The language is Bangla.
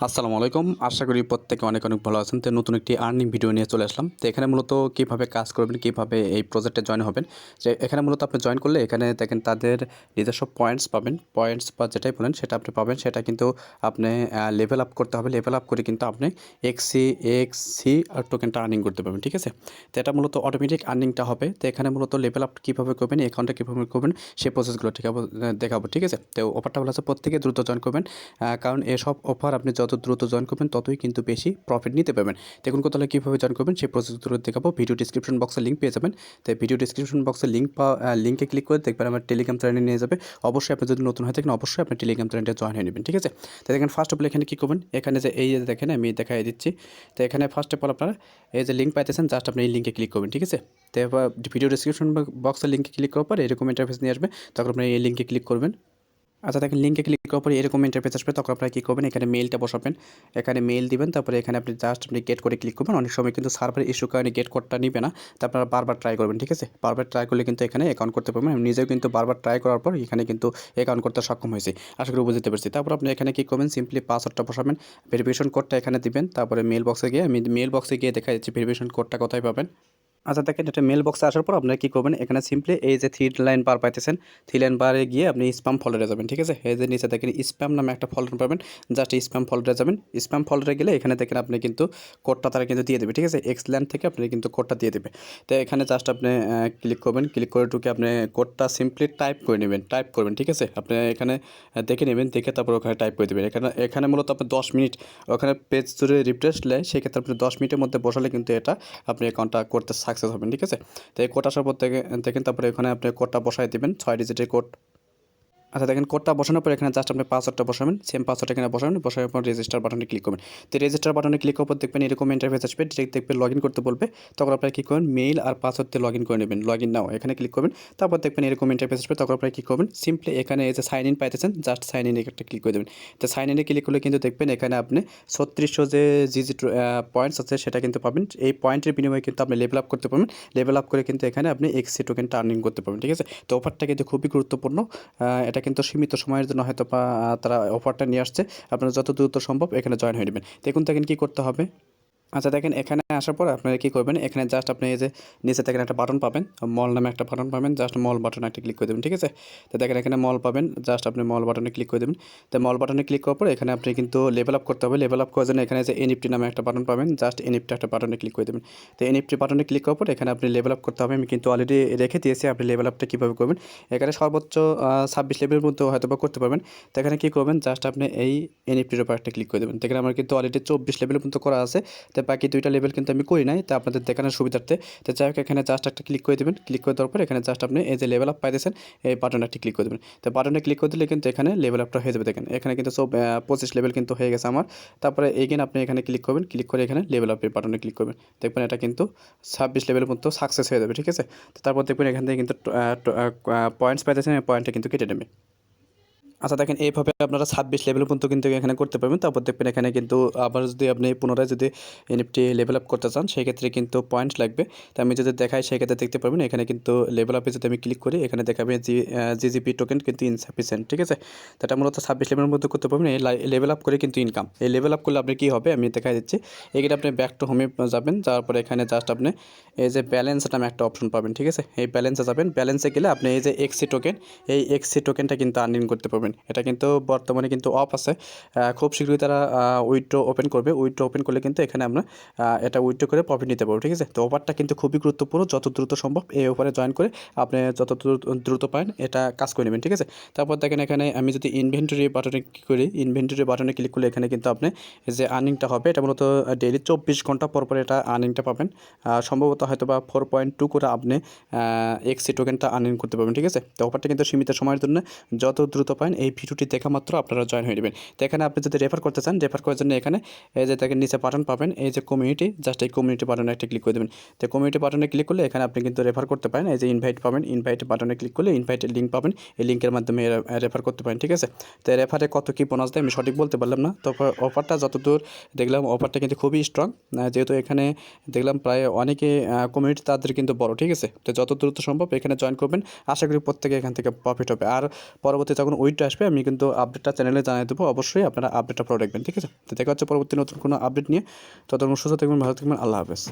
আসসালামু আলাইকুম। আশা করি প্রত্যেকে অনেক ভালো আছেন। তো নতুন একটি আর্নিং ভিডিও নিয়ে চলে আসলাম। তো এখানে মূলত কীভাবে কাজ করবেন, কীভাবে এই প্রজেক্টে জয়েন হবেন। যে এখানে মূলত আপনি জয়েন করলে এখানে দেখেন তাদের নিজস্ব পয়েন্টস পাবেন। পয়েন্টস বা যেটাই বলেন সেটা আপনি পাবেন। সেটা কিন্তু আপনি লেভেল আপ করতে হবে। লেভেল আপ করে কিন্তু আপনি এক্সসি টোকেনটা আর্নিং করতে পারবেন। ঠিক আছে? তো এটা মূলত অটোমেটিক আর্নিংটা হবে। তো এখানে মূলত লেভেল আপ কীভাবে করবেন, অ্যাকাউন্টটা কীভাবে করবেন সেই প্রসেসগুলো দেখাবো। ঠিক আছে? তো অফারটা হলো প্রত্যেকে দ্রুত জয়েন করবেন। কারণ এসব অফার আপনি যত দ্রুত জয়েন করবেন ততই কিন্তু বেশি প্রফিট নিতে পারবেন। দেখুন কোথাও কীভাবে জয়েন করবেন সেই প্রসেসগুলো দেখাবো। ভিডিও ডিসক্রিপশন বক্সে লিঙ্ক পেয়ে যাবেন। তো ভিডিও ডিসক্রিপশন বক্সে লিঙ্কে ক্লিক করে দেখবেন আমার টেলিগ্রাম চ্যানেলে নিয়ে যাবে। অবশ্যই আপনি যদি নতুন হয়ে থাকেন অবশ্যই আপনি টেলিগ্রাম চ্যানেলটা জয়েন হয়ে নেবেন। ঠিক আছে? তো দেখেন ফার্স্ট অফ অল এখানে কী করবেন, এখানে যে এই যে দেখেন আমি দেখাই দিচ্ছি। তো এখানে ফার্স্ট অফ অল আপনারা এই যে লিঙ্ক পাইতেছেন, জাস্ট আপনি এই লিঙ্কে ক্লিক করবেন। ঠিক আছে? তো এবার ভিডিও ডিসক্রিপশন বক্সের লিঙ্কে ক্লিক করার পর এরকম ইন্টারফেস নিয়ে আসবে, তখন আপনি এই লিঙ্কে ক্লিক করবেন। আচ্ছা দেখেন লিঙ্কে ক্লিক করার পরে এরকম ইন্টারফেস আসবে, তখন আপনারা কী করবেন, এখানে মেইলটা বসাবেন। এখানে মেইল দিবেন, তারপরে এখানে আপনি জাস্ট গেট করে ক্লিক করবেন। অনেক সময় কিন্তু সার্ভার ইস্যু কারণে গেট কোডটা নিবে না, তো আপনারা বারবার ট্রাই করবেন। ঠিক আছে? বারবার ট্রাই করলে কিন্তু এখানে অ্যাকাউন্ট করতে পারবেন। আমি নিজেও কিন্তু বারবার ট্রাই করার পর এখানে কিন্তু অ্যাকাউন্ট করতে সক্ষম হয়েছি। আশা করি বুঝতে পারছি। তারপর আপনি এখানে কী করবেন, সিম্পলি পাসওয়ার্ডটা বসাবেন, ভেরিফিকেশন কোডটা এখানে দিবেন। তারপরে মেল বক্সে গিয়ে আমি মেল বক্সে গিয়ে দেখা যাচ্ছে ভেরিফিকেশন কোডটা কোথায় পাবেন। আচ্ছা দেখেন এটা মেল বক্সে আসার পর আপনারা কী করবেন, এখানে সিম্পলি এই যে 3 লাইন বার পাইতেছেন, 3 লাইন বারে গিয়ে আপনি স্প্যাম ফোল্ডারে যাবেন। ঠিক আছে? এই যে নিচে দেখেন স্প্যাম নামে একটা ফোল্ডার পাবেন, জাস্ট স্প্যাম ফোল্ডারে যাবেন। স্প্যাম ফোল্ডারে গেলে এখানে দেখেন আপনি কিন্তু কোডটা তারা কিন্তু দিয়ে দেবে। ঠিক আছে? XlandWorld থেকে আপনি কিন্তু কোডটা দিয়ে দেবে। তো এখানে জাস্ট আপনি ক্লিক করবেন, ক্লিক করে ঢুকে আপনি কোডটা সিম্পলি টাইপ করে নেবেন, টাইপ করবেন। ঠিক আছে? আপনি এখানে দেখে নেবেন, দেখে তারপর ওখানে টাইপ করে দেবেন। এখানে মূলত আপনি 10 মিনিট ওখানে পেজ জুড়ে রিফ্রেশ নেয়, সেক্ষেত্রে আপনি 10 মিনিটের মধ্যে বসালে কিন্তু এটা আপনি অ্যাকাউন্টটা করতে সাকসেস হবেন। ঠিক আছে? তো এই কোড আসার পর দেখেন তারপরে এখানে আপনি কোডটা বসাই দিবেন, 6 ডিজিটের কোড। আচ্ছা দেখেন কোডটা বসানোর পর এখানে জাস্ট আপনি পাসওয়ার্ডটা বসাবেন, সেম পাসওয়ার্ড এখানে বসাবেন, বসানোর পর রেজিস্টার বাটনে ক্লিক করবেন। তো রেজিস্টার বাটনে ক্লিক করার পর দেখবেন এরকম ইন্টারফেস আসবে, ডিরেক্ট দেখবেন লগ ইন করতে বলবে। তখন আপনারা কী করবেন, মেইল আর পাসওয়ার্ড দিয়ে লগ ইন করে নেবেন, লগ ইন নাও এখানে ক্লিক করবেন। তারপর দেখবেন এরকম ইন্টারফেস আসবে, তখন আপনারা কী করবেন, সিম্পলি এখানে এই যে সাইন ইন পাইতেছেন, জাস্ট সাইন ইন একটা ক্লিক করে দেবেন। তো সাইন ইনে ক্লিক করলে কিন্তু দেখবেন এখানে আপনি 3600 যে জিজি পয়েন্টস আছে সেটা কিন্তু পাবেন। এই পয়েন্টের বিনিময়ে কিন্তু আপনি লেভেল আপ করতে পারবেন। লেভেল আপ করে কিন্তু এখানে আপনি এক্সি টোকেনটা আর্নিং করতে পারবেন। ঠিক আছে? তো অফারটা কিন্তু খুবই গুরুত্বপূর্ণ। এটা কিন্তু সীমিত সময়ের জন্য হয়তো বা তারা অফারটা নিয়ে আসছে। আপনারা যত দ্রুত সম্ভব এখানে জয়েন হয়ে নেবেন। দেখুন দেখেন কী করতে হবে। আচ্ছা দেখেন এখানে আসার পর আপনারা কী করবেন, এখানে জাস্ট আপনি এই যে নিচে দেখেন একটা বাটন পাবেন, মল নামে একটা বাটন পাবেন, জাস্ট মল বাটনে একটা ক্লিক করে দেবেন। ঠিক আছে? তো দেখেন এখানে মল পাবেন, জাস্ট আপনি মল বাটনে ক্লিক করে দেবেন। তো মল বাটনে ক্লিক করার পর এখানে আপনি কিন্তু লেভেল আপ করতে হবে। লেভেল আপ করার জন্য এখানে যে এনএফটি নামে একটা বাটন পাবেন, জাস্ট এনএফটি একটা বাটনে ক্লিক করে দেবেন। তো এনএফটি বাটনে ক্লিক করার পর এখানে আপনি লেভেল আপ করতে হবে। আমি কিন্তু অলরেডি রেখে দিয়েছি, আপনি লেভেল আপটা কীভাবে করবেন। এখানে সর্বোচ্চ 26 লেভেলের মধ্যেও হয়তো বা করতে পারবেন। তো এখানে কী করবেন, জাস্ট আপনি এই এনএফটির উপর একটা ক্লিক করে দেবেন। দেখেন আমার কিন্তু অলরেডি 24 লেভেলের মতো করা আছে। তো বাকি 2টা লেভেল কিন্তু আমি করি নাই, তো আপনাদের দেখানোর সুবিধার্থে। তো যাই হোক এখানে জাস্ট একটা ক্লিক করে দেবেন। ক্লিক করে দেওয়ার পর এখানে জাস্ট আপনি এই যে লেভেল আপ পাইতেছেন এই বাটনে একটা ক্লিক করে দেবেন। তো বাটনে ক্লিক করে দিলে কিন্তু এখানে লেভেল আপটা হয়ে যাবে। দেখেন এখানে কিন্তু সব 25 লেভেল কিন্তু হয়ে গেছে আমার। তারপরে এগেন আপনি এখানে ক্লিক করবেন, ক্লিক করে এখানে লেভেল আপের বাটনে ক্লিক করবেন। দেখবেন এটা কিন্তু 26 লেভেলের মতো সাকসেস হয়ে যাবে। ঠিক আছে? তো তারপর দেখবেন এখান থেকে কিন্তু পয়েন্টস পাইতেছেন, এই পয়েন্টটা কিন্তু কেটে নেবে। আচ্ছা দেখেন এইভাবে আপনারা 26 লেভেল পর্যন্ত কিন্তু এখানে করতে পারবেন। তারপর দেখবেন এখানে কিন্তু আবার যদি আপনি পুনরায় যদি এনএফটি লেভেল আপ করতে চান সেক্ষেত্রে কিন্তু পয়েন্টস লাগবে। তো আমি যদি দেখাই সেক্ষেত্রে দেখতে পারবেন এখানে কিন্তু লেভেল আপে যদি আমি ক্লিক করি এখানে দেখাবে জিজিপি টোকেন কিন্তু ইনসাফিসিয়েন্ট। ঠিক আছে? তো এটা মূলত 26 লেভেলের মধ্যে করতে পারবেন। এই লেভেল আপ করে কিন্তু ইনকাম, এই লেভেল আপ করলে আপনি কী হবে আমি দেখাই দিচ্ছি। এখানে আপনি ব্যাক টু হোমে যাবেন, যাওয়ার পরে এখানে জাস্ট আপনি এই যে ব্যালেন্স নামে একটা অপশন পাবেন। ঠিক আছে? এই ব্যালেন্সে যাবেন, ব্যালেন্সে গেলে আপনি এই যে এক্সি টোকেন, এই এক্সি টোকেনটা কিন্তু আর্নিং করতে পারবেন। এটা কিন্তু বর্তমানে কিন্তু অফ আছে, খুব শীঘ্রই তারা উইথড্র ওপেন করবে। উইথড্র ওপেন করলে কিন্তু এখানে আমরা এটা উইথড্র করে প্রফিট নিতে পারবো। ঠিক আছে? তো অফারটা কিন্তু খুবই গুরুত্বপূর্ণ, যত দ্রুত সম্ভব এই অফারে জয়েন করে আপনি যত দ্রুত পারেন এটা কাজ করে নেবেন। ঠিক আছে? তারপর দেখেন এখানে আমি যদি ইনভেন্টরি বাটনে ক্লিক করি, ইনভেন্টরি বাটনে ক্লিক করলে এখানে কিন্তু আপনি যে আর্নিংটা হবে এটা মূলত ডেইলি 24 ঘন্টা পর পর এটা আর্নিংটা পাবেন। সম্ভবত হয়তো বা 4.2 করে আপনি এক্সি টোকেনটা আর্নিং করতে পারবেন। ঠিক আছে? তো অফারটা কিন্তু সীমিত সময়ের জন্য, যত দ্রুত পারেন এই ভিডিওটি দেখা মাত্র আপনারা জয়েন হয়ে নেবেন। তো এখানে আপনি যদি রেফার করতে চান, রেফার করার জন্য এখানে এই যে দেখেন নিচে বাটন পাবেন, এই যে কমিউনিটি, জাস্ট এই কমিউনিটি বাটনে একটা ক্লিক করে দেবেন। তো কমিউনিটি বাটনে ক্লিক করলে এখানে আপনি কিন্তু রেফার করতে পারেন। এই যে ইনভাইট পাবেন, ইনভাইট বাটনে ক্লিক করলে ইনভাইটের লিঙ্ক পাবেন, এই লিঙ্কের মাধ্যমে রেফার করতে পারেন। ঠিক আছে? তো রেফারে কত কী বোনাস দেয় আমি সঠিক বলতে পারলাম না, তো অফারটা যতদূর দেখলাম অফারটা কিন্তু খুবই স্ট্রং, যেহেতু এখানে দেখলাম প্রায় অনেকে কমিউনিটি তাদের কিন্তু বড়। ঠিক আছে? তো যত দ্রুত সম্ভব এখানে জয়েন করবেন, আশা করি প্রত্যেকে এখান থেকে প্রফিট হবে। আর পরবর্তী যখন উইথড্র আসবে আমি কিন্তু আপডেটটা চ্যানেলে জানিয়ে দেবো, অবশ্যই আপনারা আপডেটটা ফলো রাখবেন, ঠিক আছে? তো দেখা হচ্ছে পরবর্তী নতুন কোনো আপডেট নিয়ে। ততক্ষণ সুস্থ থাকবেন, ভালো থাকবেন, আল্লাহ হাফেজ।